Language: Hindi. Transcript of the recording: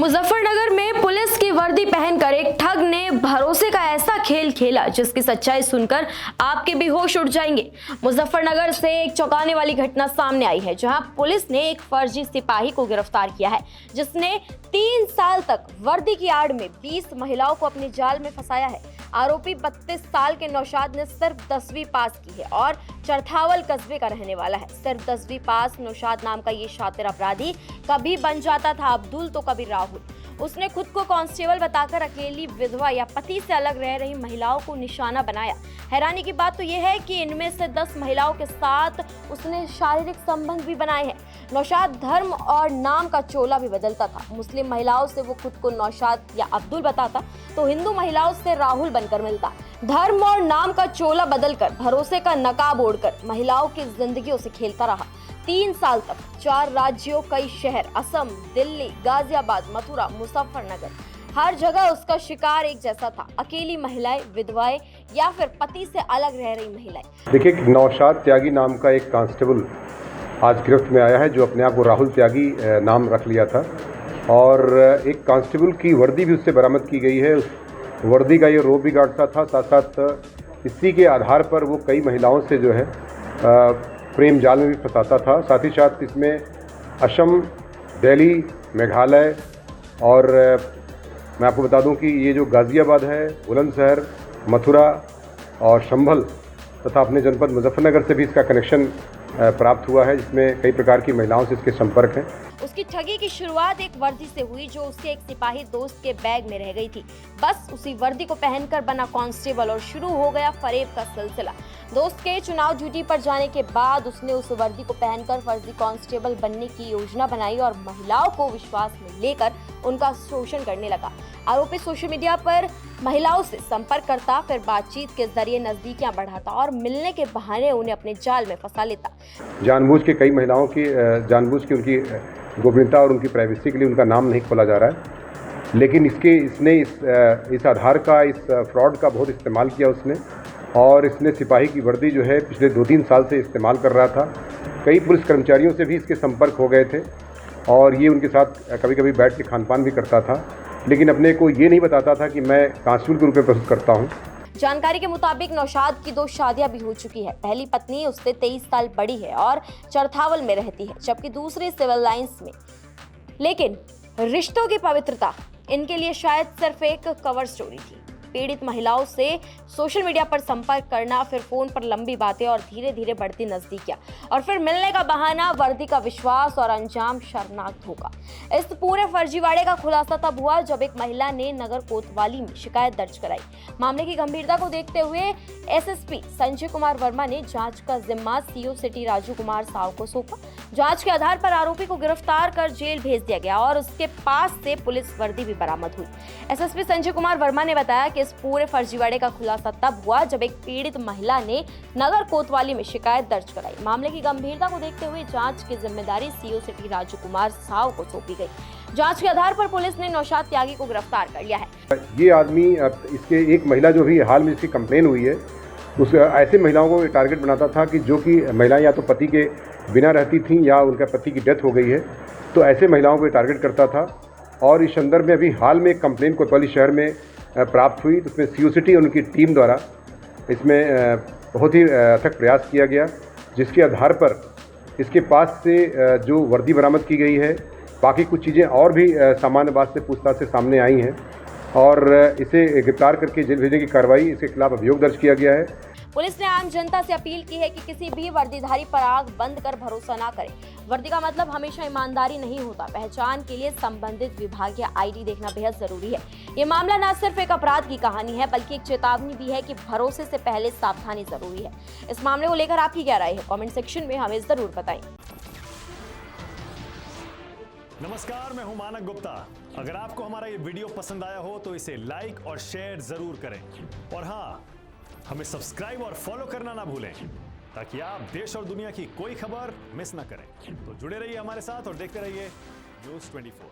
मुजफ्फरनगर में पुलिस की वर्दी पहनकर एक ठग ने भरोसे का ऐसा खेल खेला जिसकी सच्चाई सुनकर आपके भी होश उड़ जाएंगे। मुजफ्फरनगर से एक चौंकाने वाली घटना सामने आई है, जहां पुलिस ने एक फर्जी सिपाही को गिरफ्तार किया है, जिसने 3 साल तक वर्दी की आड़ में 20 महिलाओं को अपने जाल में फंसाया है। आरोपी 32 साल के नौशाद ने सिर्फ 10वीं पास की है और चरथावल कस्बे का रहने वाला है। सिर्फ 10वीं पास नौशाद नाम का ये शातिर अपराधी कभी बन जाता था अब्दुल तो कभी राहुल। उसने खुद को कांस्टेबल बताकर अकेली विधवा या पति से अलग रह रही महिलाओं को निशाना बनाया। हैरानी की बात तो यह है कि इनमें से 10 महिलाओं के साथ उसने शारीरिक संबंध भी बनाए हैं। नौशाद धर्म और नाम का चोला भी बदलता था। मुस्लिम महिलाओं से वो खुद को नौशाद या अब्दुल बताता तो हिंदू महिलाओं से राहुल बनकर मिलता। धर्म और नाम का चोला बदलकर भरोसे का नकाब ओढ़कर महिलाओं की जिंदगियों से खेलता रहा। 3 साल तक 4 राज्यों, कई शहर, असम, दिल्ली, गाजियाबाद, मथुरा, मुजफ्फरनगर, हर जगह उसका शिकार एक जैसा था। अकेली महिलाएं, विधवाएं या फिर पति से अलग रह रही महिलाएं। देखिए, नौशाद त्यागी नाम का एक कांस्टेबल आज गिरफ्त में आया है, जो अपने आप को राहुल त्यागी नाम रख लिया था, और एक कांस्टेबल की वर्दी भी उससे बरामद की गई है। उस वर्दी का ये रोब भी गाड़ता था। साथ साथ इसी के आधार पर वो कई महिलाओं से जो है प्रेम जाल में भी फंसाता था। साथ ही साथ इसमें असम, दिल्ली, मेघालय और मैं आपको बता दूं कि ये जो गाज़ियाबाद है, बुलंदशहर, मथुरा और संभल तथा अपने जनपद मुजफ्फरनगर से भी इसका कनेक्शन प्राप्त हुआ है, जिसमें कई प्रकार की महिलाओं से इसके संपर्क हैं। उसकी ठगी की शुरुआत एक वर्दी से हुई जो उसके एक सिपाही दोस्त के बैग में रह गई थी। बस उसी वर्दी को पहनकर बना कांस्टेबल और शुरू हो गया फरेब का सिलसिला। दोस्त के चुनाव ड्यूटी पर जाने के बाद उसने उस वर्दी को पहनकर फर्जी कांस्टेबल बनने की योजना बनाई और महिलाओं को विश्वास में लेकर उनका शोषण करने लगा। आरोपी सोशल मीडिया पर महिलाओं से संपर्क करता, फिर बातचीत के जरिए नजदीकियां बढ़ाता और मिलने के बहाने उन्हें अपने जाल में फंसा लेता। जानबूझ के कई महिलाओं की उनकी गोपनीयता और उनकी प्राइवेसी के लिए उनका नाम नहीं खोला जा रहा है, लेकिन इसने इस आधार का, इस फ्रॉड का बहुत इस्तेमाल किया उसने, और इसने सिपाही की वर्दी जो है पिछले 2-3 साल से इस्तेमाल कर रहा था। कई पुलिस कर्मचारियों से भी इसके संपर्क हो गए थे और ये उनके साथ कभी कभी बैठ के खानपान भी करता था, लेकिन अपने को ये नहीं बताता था कि मैं कांस्टेबल के रूप में प्रस्तुत करता हूँ। जानकारी के मुताबिक नौशाद की 2 शादियां भी हो चुकी है। पहली पत्नी उससे 23 साल बड़ी है और चरथावल में रहती है, जबकि दूसरी सिविल लाइंस में। लेकिन रिश्तों की पवित्रता इनके लिए शायद सिर्फ एक कवर स्टोरी थी। पीड़ित महिलाओं से सोशल मीडिया पर संपर्क करना, फिर फोन पर लंबी बातें और धीरे धीरे बढ़ती नजदीकियां, और फिर मिलने का बहाना, वर्दी का विश्वास और अंजाम शर्मनाक धोखा। इस पूरे फर्जीवाड़े का खुलासा तब हुआ जब एक महिला ने नगर कोतवाली में शिकायत दर्ज कराई। मामले की गंभीरता को देखते हुए एसएसपी संजय कुमार वर्मा ने जांच का जिम्मा सीओ सिटी राजू कुमार साव को सौंपा। जांच के आधार पर आरोपी को गिरफ्तार कर जेल भेज दिया गया और उसके पास से पुलिस वर्दी भी बरामद हुई। एसएसपी संजय कुमार वर्मा ने बताया कि इस पूरे फर्जीवाड़े का खुलासा तब हुआ जब एक पीड़ित महिला ने नगर कोतवाली में शिकायत दर्ज कराई। मामले की गंभीरता को देखते हुए जांच की जिम्मेदारी सीओ सिटी राजू कुमार साव को सौंपी गई। जांच के आधार पर पुलिस ने नौशाद त्यागी को गिरफ्तार कर लिया है। ये आदमी, इसके एक महिला जो भी हाल में इसकी कंप्लेन हुई है, उस ऐसे महिलाओं को टारगेट बनाता था कि जो कि महिलाएं या तो पति के बिना रहती थीं या उनका पति की डेथ हो गई है, तो ऐसे महिलाओं को टारगेट करता था। और इस संदर्भ में अभी हाल में एक कंप्लेन कोतवाली शहर में प्राप्त हुई, तो उसमें सीओ सिटी और उनकी टीम द्वारा इसमें बहुत ही अथक प्रयास किया गया, जिसके आधार पर इसके पास से जो वर्दी बरामद की गई है, बाकी कुछ चीज़ें और भी सामान्य बात से पूछताछ से सामने आई हैं, और इसे गिरफ्तार करके जेल भेजने की कार्रवाई, इसके खिलाफ अभियोग दर्ज किया गया है। पुलिस ने आम जनता से अपील की है कि किसी भी वर्दीधारी पर आंख बंद कर भरोसा ना करें। वर्दी का मतलब हमेशा ईमानदारी नहीं होता। पहचान के लिए संबंधित विभाग या आईडी देखना बेहद जरूरी है। ये मामला न सिर्फ एक अपराध की कहानी है, बल्कि एक चेतावनी भी है कि भरोसे से पहले सावधानी जरूरी है। इस मामले को लेकर आपकी क्या राय है? कमेंट सेक्शन में हमें जरूर बताएं। नमस्कार, मैं हूं मानक गुप्ता। अगर आपको हमारा ये वीडियो पसंद आया हो तो इसे लाइक और शेयर जरूर करें, और हाँ, हमें सब्सक्राइब और फॉलो करना ना भूलें, ताकि आप देश और दुनिया की कोई खबर मिस ना करें। तो जुड़े रहिए हमारे साथ और देखते रहिए News 24।